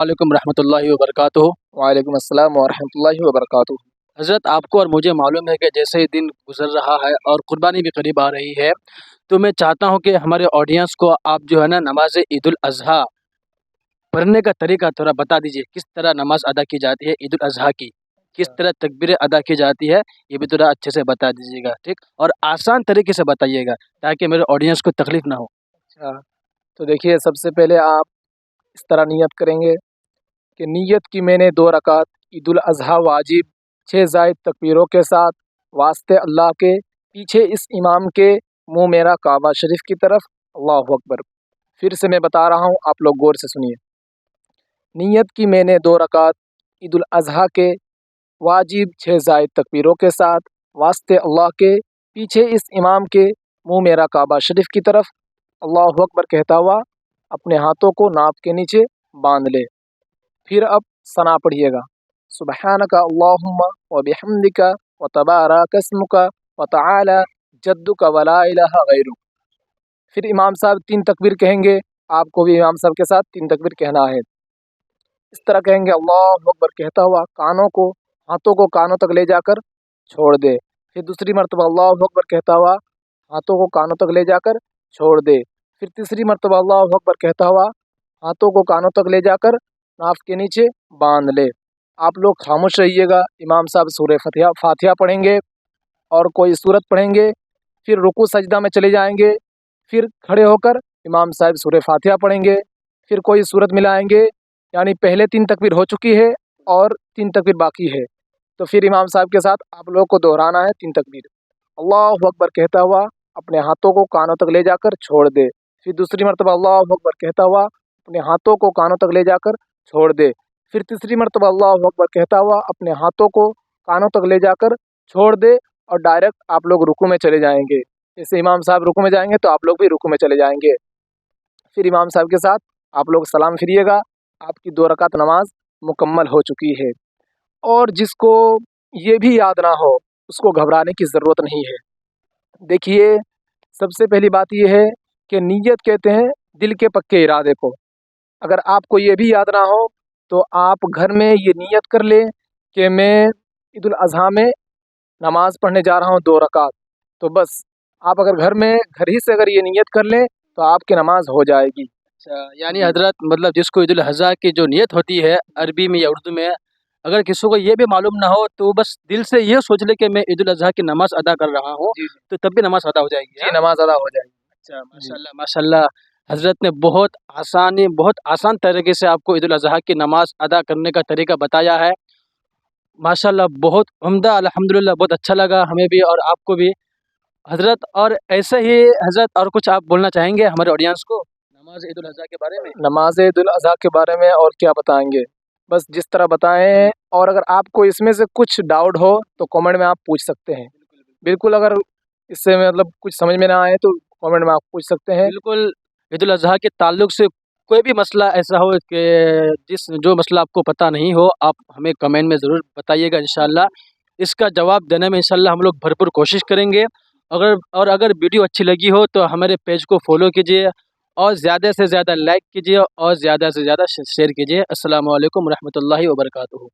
وعلیکم رحمۃ اللہ وبرکاتہ۔ وعلیکم السلام ورحمۃ اللہ وبرکاتہ۔ حضرت آپ کو اور مجھے معلوم ہے کہ جیسے دن گزر رہا ہے اور قربانی بھی قریب آ رہی ہے، تو میں چاہتا ہوں کہ ہمارے آڈینس کو آپ جو ہے نا نماز عید الاضحیٰ پڑھنے کا طریقہ تھوڑا بتا دیجیے، کس طرح نماز ادا کی جاتی ہے عید الاضحیٰ کی، کس طرح تکبیر ادا کی جاتی ہے، یہ بھی تھوڑا اچھے سے بتا دیجیے گا، ٹھیک؟ اور آسان طریقے سے بتائیے گا تاکہ میرے آڈینس کو تکلیف نہ ہو۔ اچھا، تو دیکھیے سب سے پہلے آپ اس طرح نیت کریں گے کہ نیت کی میں نے 2 رکعت عید الاضحیٰ واجب 6 زائد تکبیروں کے ساتھ واسطے اللہ کے، پیچھے اس امام کے منہ میرا کعبہ شریف کی طرف، اللہ اکبر۔ پھر سے میں بتا رہا ہوں، آپ لوگ غور سے سنیے۔ نیت کی میں نے 2 رکعت عید الاضحیٰ کے واجب 6 زائد تکبیروں کے ساتھ واسطے اللہ کے، پیچھے اس امام کے منہ میرا کعبہ شریف کی طرف، اللہ اکبر کہتا ہوا اپنے ہاتھوں کو ناپ کے نیچے باندھ لے۔ پھر اب ثنا پڑھیے گا، سبحانک اللہم و بحمدک و تبارک اسمک و تعالی جدک و لا الہ غیرک۔ پھر امام صاحب 3 تکبیر کہیں گے، آپ کو بھی امام صاحب کے ساتھ 3 تکبیر کہنا ہے۔ اس طرح کہیں گے اللہ اکبر کہتا ہوا ہاتھوں کو کانوں تک لے جا کر چھوڑ دے۔ پھر دوسری مرتبہ اللہ اکبر کہتا ہوا ہاتھوں کو کانوں تک لے جا کر چھوڑ دے۔ پھر تیسری مرتبہ اللہ اکبر کہتا ہوا ہاتھوں کو کانوں تک لے جا کر ناف کے نیچے باندھ لے۔ آپ لوگ خاموش رہیے گا، امام صاحب سورہ فاتحہ پڑھیں گے اور کوئی سورت پڑھیں گے، پھر رکوع سجدہ میں چلے جائیں گے، پھر کھڑے ہو کر امام صاحب سورہ فاتحہ پڑھیں گے، پھر کوئی سورت ملائیں گے، یعنی پہلے 3 تکبیر ہو چکی ہے اور 3 تکبیر باقی ہے، تو پھر امام صاحب کے ساتھ آپ لوگوں کو دہرانا ہے 3 تکبیر۔ اللہ اکبر کہتا ہوا اپنے ہاتھوں کو کانوں تک لے جا کر چھوڑ دے۔ پھر دوسری مرتبہ اللہ اکبر کہتا ہوا اپنے ہاتھوں کو کانوں تک لے جا کر چھوڑ دے۔ پھر تیسری مرتبہ اللہ اکبر کہتا ہوا اپنے ہاتھوں کو کانوں تک لے جا کر چھوڑ دے، اور ڈائریکٹ آپ لوگ رکوع میں چلے جائیں گے۔ جیسے امام صاحب رکوع میں جائیں گے تو آپ لوگ بھی رکوع میں چلے جائیں گے۔ پھر امام صاحب کے ساتھ آپ لوگ سلام پھریے گا، آپ کی 2 رکعت نماز مکمل ہو چکی ہے۔ اور جس کو یہ بھی یاد نہ ہو اس کو گھبرانے کی ضرورت نہیں ہے۔ دیکھیے سب سے پہلی بات یہ ہے کہ نیت کہتے ہیں دل کے پکے ارادے کو۔ اگر آپ کو یہ بھی یاد نہ ہو تو آپ گھر میں یہ نیت کر لیں کہ میں عید الاضحیٰ میں نماز پڑھنے جا رہا ہوں 2 رکعت، تو بس آپ اگر گھر ہی سے اگر یہ نیت کر لیں تو آپ کی نماز ہو جائے گی۔ اچھا، یعنی حضرت مطلب جس کو عید الاضحیٰ کی جو نیت ہوتی ہے عربی میں یا اردو میں، اگر کسی کو یہ بھی معلوم نہ ہو تو بس دل سے یہ سوچ لے کہ میں عید الاضحیٰ کی نماز ادا کر رہا ہوں، تو تب بھی نماز ادا ہو جائے گی۔ جی نماز ادا ہو جائے گی۔ اچھا، ماشاء اللہ ماشاء اللہ، حضرت نے بہت آسان طریقے سے آپ کو عید الاضحیٰ کی نماز ادا کرنے کا طریقہ بتایا ہے۔ ماشاء اللہ بہت عمدہ، الحمدللہ بہت اچھا لگا ہمیں بھی اور آپ کو بھی حضرت۔ اور ایسے ہی حضرت اور کچھ آپ بولنا چاہیں گے ہمارے آڈینس کو نماز عید الاضحیٰ کے بارے میں؟ نماز عید الاضحیٰ کے بارے میں اور کیا بتائیں گے، بس جس طرح بتائیں ہیں، اور اگر آپ کو اس میں سے کچھ ڈاؤٹ ہو تو کامنٹ میں آپ پوچھ سکتے ہیں۔ بالکل، اگر اس سے مطلب کچھ سمجھ میں نہ آئے تو کامنٹ میں آپ پوچھ سکتے ہیں۔ بالکل، عید الاضحیٰ کے تعلق سے کوئی بھی مسئلہ ایسا ہو کہ جو مسئلہ آپ کو پتہ نہیں ہو، آپ ہمیں کمنٹ میں ضرور بتائیے گا، انشاءاللہ اس کا جواب دینے میں انشاءاللہ ہم لوگ بھرپور کوشش کریں گے۔ اگر ویڈیو اچھی لگی ہو تو ہمارے پیج کو فالو کیجیے اور زیادہ سے زیادہ لائک کیجیے اور زیادہ سے زیادہ شیئر کیجیے۔ السلام علیکم ورحمۃ اللہ وبرکاتہ۔